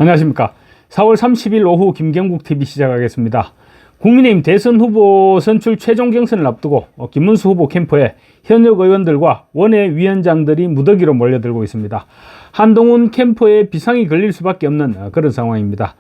안녕하십니까. 4월 30일 오후 김경국TV 시작하겠습니다. 국민의힘 대선 후보 선출 최종 경선을 앞두고 김문수 후보 캠프에 현역 의원들과 원외위원장들이 무더기로 몰려들고 있습니다. 한동훈 캠프에 비상이 걸릴 수밖에 없는 그런 상황입니다.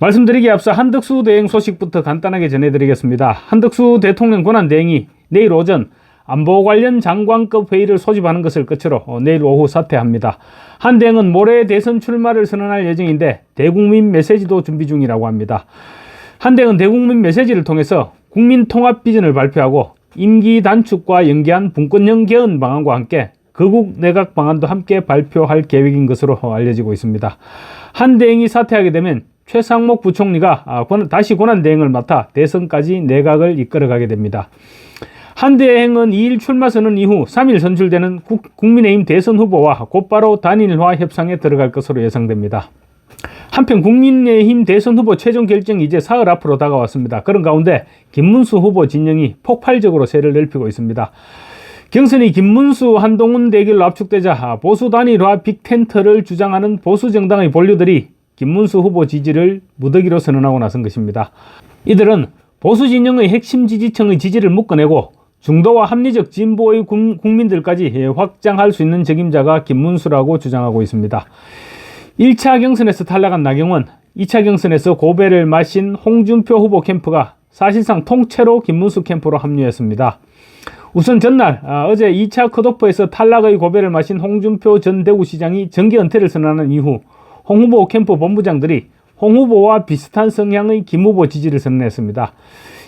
말씀드리기에 앞서 한덕수 대행 소식부터 간단하게 전해드리겠습니다. 한덕수 대통령 권한대행이 내일 오전 안보 관련 장관급 회의를 소집하는 것을 끝으로 내일 오후 사퇴합니다. 한 대행은 모레 대선 출마를 선언할 예정인데 대국민 메시지도 준비 중이라고 합니다. 한 대행은 대국민 메시지를 통해서 국민 통합 비전을 발표하고 임기 단축과 연계한 분권형 개헌 방안과 함께 거국 내각 방안도 함께 발표할 계획인 것으로 알려지고 있습니다. 한 대행이 사퇴하게 되면 최상목 부총리가 다시 권한대행을 맡아 대선까지 내각을 이끌어가게 됩니다. 한 대행은 2일 출마 선언 이후 3일 선출되는 국민의힘 대선 후보와 곧바로 단일화 협상에 들어갈 것으로 예상됩니다. 한편 국민의힘 대선 후보 최종 결정이 이제 사흘 앞으로 다가왔습니다. 그런 가운데 김문수 후보 진영이 폭발적으로 세를 넓히고 있습니다. 경선이 김문수 한동훈 대결로 압축되자 보수 단일화 빅텐트를 주장하는 보수 정당의 본류들이 김문수 후보 지지를 무더기로 선언하고 나선 것입니다. 이들은 보수 진영의 핵심 지지층의 지지를 묶어내고 중도와 합리적 진보의 국민들까지 확장할 수 있는 적임자가 김문수라고 주장하고 있습니다. 1차 경선에서 탈락한 나경원, 2차 경선에서 고배를 마신 홍준표 후보 캠프가 사실상 통째로 김문수 캠프로 합류했습니다. 우선 전날 어제 2차 컷오프에서 탈락의 고배를 마신 홍준표 전 대구시장이 정계 은퇴를 선언한 이후 홍 후보 캠프 본부장들이 홍 후보와 비슷한 성향의 김 후보 지지를 선언했습니다.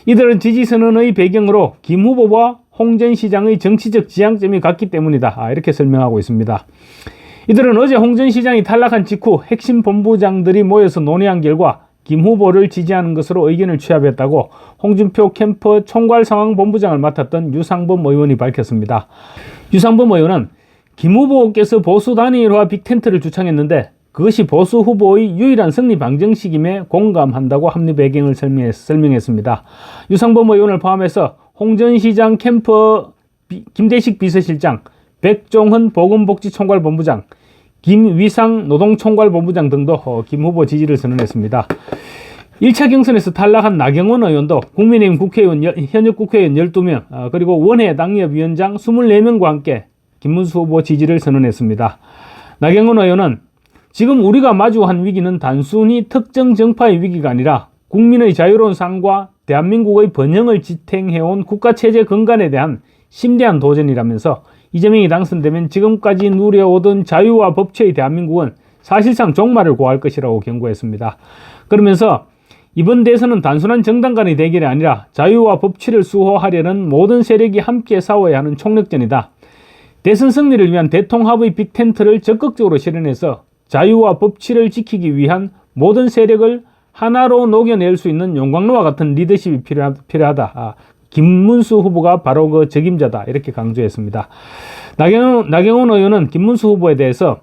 이들은 지지 선언의 배경으로 김 후보와 홍 전 시장의 정치적 지향점이 같기 때문이다. 이렇게 설명하고 있습니다. 이들은 어제 홍 전 시장이 탈락한 직후 핵심 본부장들이 모여서 논의한 결과 김 후보를 지지하는 것으로 의견을 취합했다고 홍준표 캠프 총괄상황본부장을 맡았던 유상범 의원이 밝혔습니다. 유상범 의원은 김 후보께서 보수 단일화 빅텐트를 주창했는데 그것이 보수 후보의 유일한 승리 방정식임에 공감한다고 합리 배경을 설명했습니다. 유상범 의원을 포함해서 홍 전 시장 캠프 김대식 비서실장, 백종헌 보건복지총괄본부장, 김위상 노동총괄본부장 등도 김 후보 지지를 선언했습니다. 1차 경선에서 탈락한 나경원 의원도 국민의힘 국회의원, 현역 국회의원 12명, 그리고 원외 당협위원장 24명과 함께 김문수 후보 지지를 선언했습니다. 나경원 의원은 지금 우리가 마주한 위기는 단순히 특정 정파의 위기가 아니라 국민의 자유로운 삶과 대한민국의 번영을 지탱해온 국가체제 근간에 대한 심대한 도전이라면서 이재명이 당선되면 지금까지 누려오던 자유와 법치의 대한민국은 사실상 종말을 고할 것이라고 경고했습니다. 그러면서 이번 대선은 단순한 정당 간의 대결이 아니라 자유와 법치를 수호하려는 모든 세력이 함께 싸워야 하는 총력전이다. 대선 승리를 위한 대통합의 빅텐트를 적극적으로 실현해서 자유와 법치를 지키기 위한 모든 세력을 하나로 녹여낼 수 있는 용광로와 같은 리더십이 필요하다. 김문수 후보가 바로 그 적임자다. 이렇게 강조했습니다. 나경원 의원은 김문수 후보에 대해서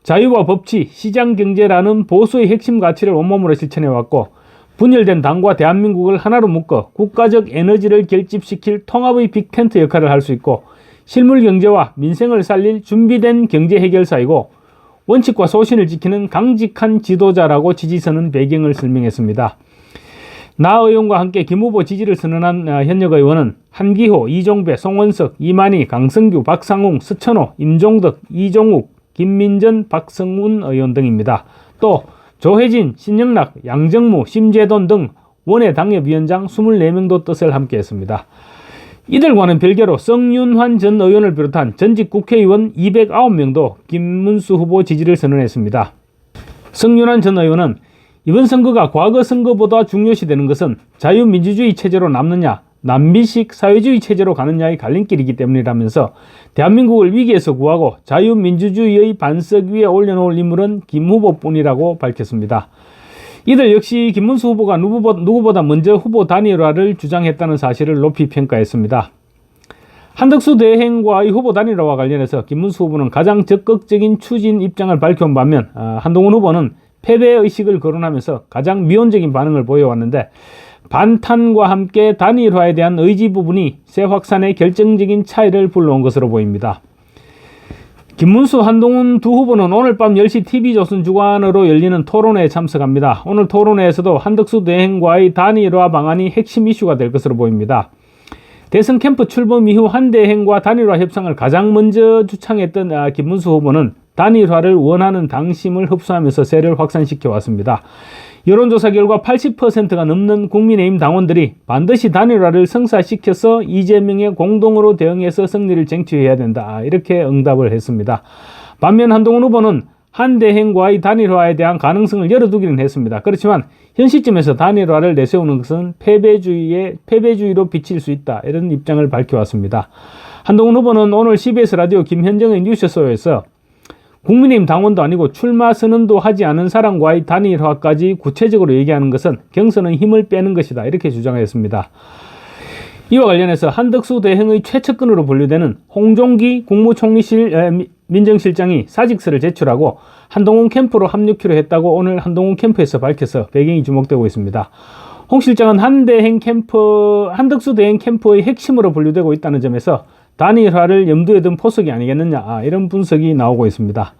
자유와 법치, 시장경제라는 보수의 핵심 가치를 온몸으로 실천해왔고 분열된 당과 대한민국을 하나로 묶어 국가적 에너지를 결집시킬 통합의 빅텐트 역할을 할 수 있고 실물경제와 민생을 살릴 준비된 경제 해결사이고 원칙과 소신을 지키는 강직한 지도자라고 지지선언 배경을 설명했습니다. 나 의원과 함께 김 후보 지지를 선언한 현역 의원은 한기호, 이종배, 송원석, 이만희, 강성규, 박상웅, 서천호, 임종덕, 이종욱, 김민전, 박성훈 의원 등입니다. 또 조혜진, 신영락, 양정무, 심재돈 등 원외 당협위원장 24명도 뜻을 함께했습니다. 이들과는 별개로 성윤환 전 의원을 비롯한 전직 국회의원 209명도 김문수 후보 지지를 선언했습니다. 성윤환 전 의원은 이번 선거가 과거 선거보다 중요시되는 것은 자유민주주의 체제로 남느냐, 남미식 사회주의 체제로 가느냐의 갈림길이기 때문이라면서 대한민국을 위기에서 구하고 자유민주주의의 반석 위에 올려놓을 인물은 김 후보뿐이라고 밝혔습니다. 이들 역시 김문수 후보가 누구보다 먼저 후보 단일화를 주장했다는 사실을 높이 평가했습니다. 한덕수 대행과의 후보 단일화와 관련해서 김문수 후보는 가장 적극적인 추진 입장을 밝혀온 반면 한동훈 후보는 패배의식을 거론하면서 가장 미온적인 반응을 보여왔는데 반탄과 함께 단일화에 대한 의지 부분이 새 확산의 결정적인 차이를 불러온 것으로 보입니다. 김문수, 한동훈 두 후보는 오늘 밤 10시 TV조선 주관으로 열리는 토론회에 참석합니다. 오늘 토론회에서도 한덕수 대행과의 단일화 방안이 핵심 이슈가 될 것으로 보입니다. 대선 캠프 출범 이후 한대행과 단일화 협상을 가장 먼저 주창했던 김문수 후보는 단일화를 원하는 당심을 흡수하면서 세를 확산시켜 왔습니다. 여론조사 결과 80%가 넘는 국민의힘 당원들이 반드시 단일화를 성사시켜서 이재명에 공동으로 대응해서 승리를 쟁취해야 된다, 이렇게 응답을 했습니다. 반면 한동훈 후보는 한대행과의 단일화에 대한 가능성을 열어두기는 했습니다. 그렇지만 현 시점에서 단일화를 내세우는 것은 패배주의로 비칠 수 있다, 이런 입장을 밝혀왔습니다. 한동훈 후보는 오늘 CBS 라디오 김현정의 뉴스쇼에서 국민의힘 당원도 아니고 출마 선언도 하지 않은 사람과의 단일화까지 구체적으로 얘기하는 것은 경선의 힘을 빼는 것이다, 이렇게 주장했습니다. 이와 관련해서 한덕수 대행의 최측근으로 분류되는 홍종기 국무총리실 민정실장이 사직서를 제출하고 한동훈 캠프로 합류키로 했다고 오늘 한동훈 캠프에서 밝혀서 배경이 주목되고 있습니다. 홍 실장은 한덕수 대행 캠프의 핵심으로 분류되고 있다는 점에서 단일화를 염두에 둔 포석이 아니겠느냐, 이런 분석이 나오고 있습니다.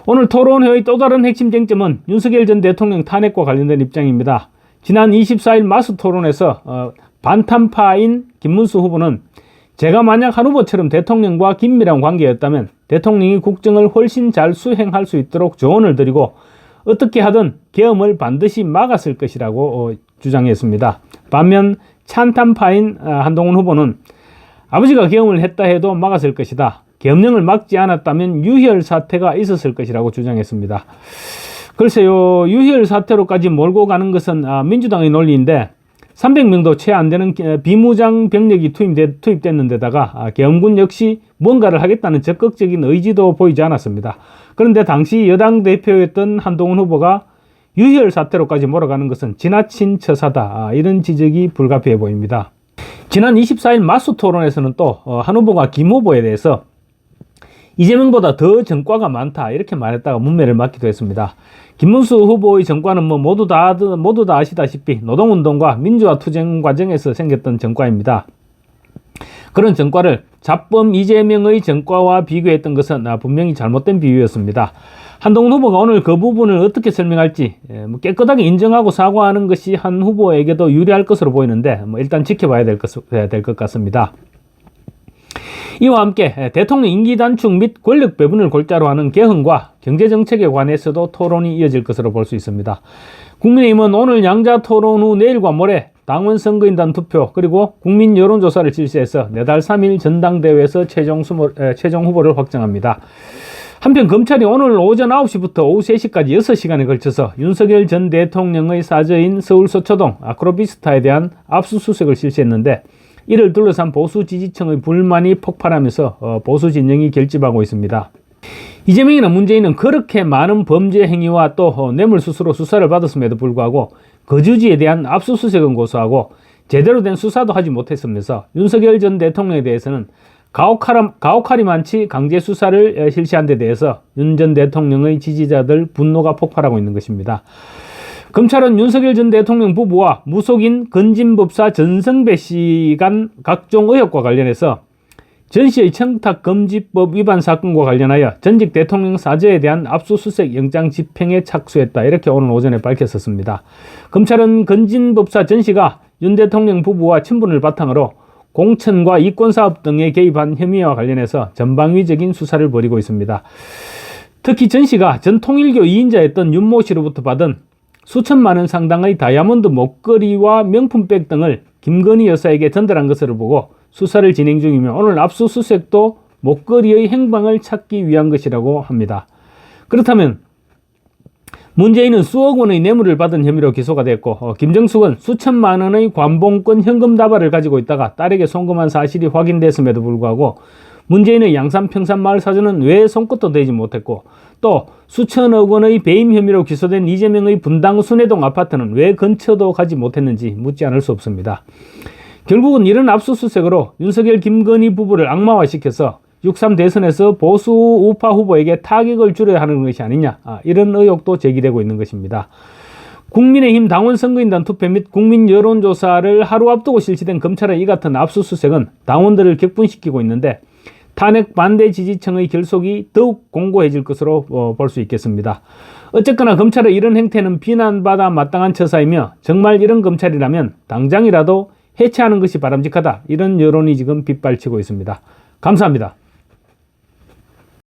오늘 토론회의 또 다른 핵심 쟁점은 윤석열 전 대통령 탄핵과 관련된 입장입니다. 지난 24일 마수 토론에서 반탄파인 김문수 후보는 제가 만약 한 후보처럼 대통령과 긴밀한 관계였다면 대통령이 국정을 훨씬 잘 수행할 수 있도록 조언을 드리고 어떻게 하든 계엄을 반드시 막았을 것이라고 주장했습니다. 반면 찬탄파인 한동훈 후보는 아버지가 계엄을 했다 해도 막았을 것이다. 계엄령을 막지 않았다면 유혈 사태가 있었을 것이라고 주장했습니다. 글쎄요, 유혈 사태로까지 몰고 가는 것은 민주당의 논리인데 300명도 채 안 되는 비무장 병력이 투입됐는 데다가 계엄군 역시 뭔가를 하겠다는 적극적인 의지도 보이지 않았습니다. 그런데 당시 여당 대표였던 한동훈 후보가 유혈 사태로까지 몰아가는 것은 지나친 처사다, 이런 지적이 불가피해 보입니다. 지난 24일 마수 토론에서는 또 한 후보가 김 후보에 대해서 이재명보다 더 전과가 많다, 이렇게 말했다가 문매를 맞기도 했습니다. 김문수 후보의 전과는 모두 다 아시다시피 노동운동과 민주화 투쟁 과정에서 생겼던 전과입니다. 그런 전과를 잡범 이재명의 전과와 비교했던 것은 분명히 잘못된 비유였습니다. 한동훈 후보가 오늘 그 부분을 어떻게 설명할지 깨끗하게 인정하고 사과하는 것이 한 후보에게도 유리할 것으로 보이는데 일단 지켜봐야 될 것 같습니다. 이와 함께 대통령 임기 단축 및 권력 배분을 골자로 하는 개헌과 경제정책에 관해서도 토론이 이어질 것으로 볼 수 있습니다. 국민의힘은 오늘 양자 토론 후 내일과 모레 당원 선거인단 투표 그리고 국민 여론조사를 실시해서 내달 3일 전당대회에서 최종 후보를 확정합니다. 한편 검찰이 오늘 오전 9시부터 오후 3시까지 6시간에 걸쳐서 윤석열 전 대통령의 사저인 서울서초동 아크로비스타에 대한 압수수색을 실시했는데 이를 둘러싼 보수 지지층의 불만이 폭발하면서 보수 진영이 결집하고 있습니다. 이재명이나 문재인은 그렇게 많은 범죄 행위와 또 뇌물수수로 수사를 받았음에도 불구하고 거주지에 대한 압수수색은 고수하고 제대로 된 수사도 하지 못했으면서 윤석열 전 대통령에 대해서는 가혹하리만치 강제 수사를 실시한 데 대해서 윤 전 대통령의 지지자들 분노가 폭발하고 있는 것입니다. 검찰은 윤석열 전 대통령 부부와 무속인 건진법사 전성배 씨 간 각종 의혹과 관련해서 전 씨의 청탁금지법 위반 사건과 관련하여 전직 대통령 사저에 대한 압수수색 영장 집행에 착수했다, 이렇게 오늘 오전에 밝혔었습니다. 검찰은 건진법사 전 씨가 윤 대통령 부부와 친분을 바탕으로 공천과 이권사업 등에 개입한 혐의와 관련해서 전방위적인 수사를 벌이고 있습니다. 특히 전 씨가 전 통일교 2인자였던 윤모 씨로부터 받은 수천만 원 상당의 다이아몬드 목걸이와 명품백 등을 김건희 여사에게 전달한 것으로 보고 수사를 진행 중이며 오늘 압수수색도 목걸이의 행방을 찾기 위한 것이라고 합니다. 그렇다면 문재인은 수억 원의 뇌물을 받은 혐의로 기소가 됐고 김정숙은 수천만 원의 관봉권 현금 다발을 가지고 있다가 딸에게 송금한 사실이 확인됐음에도 불구하고 문재인의 양산 평산마을 사저는 왜 손끝도 대지 못했고 또 수천억 원의 배임 혐의로 기소된 이재명의 분당 순회동 아파트는 왜 근처도 가지 못했는지 묻지 않을 수 없습니다. 결국은 이런 압수수색으로 윤석열 김건희 부부를 악마화시켜서 6.3 대선에서 보수 우파 후보에게 타격을 주려야 하는 것이 아니냐, 이런 의혹도 제기되고 있는 것입니다. 국민의힘 당원 선거인단 투표 및 국민 여론조사를 하루 앞두고 실시된 검찰의 이 같은 압수수색은 당원들을 격분시키고 있는데 탄핵 반대 지지층의 결속이 더욱 공고해질 것으로 볼 수 있겠습니다. 어쨌거나 검찰의 이런 행태는 비난받아 마땅한 처사이며 정말 이런 검찰이라면 당장이라도 해체하는 것이 바람직하다. 이런 여론이 지금 빗발치고 있습니다. 감사합니다.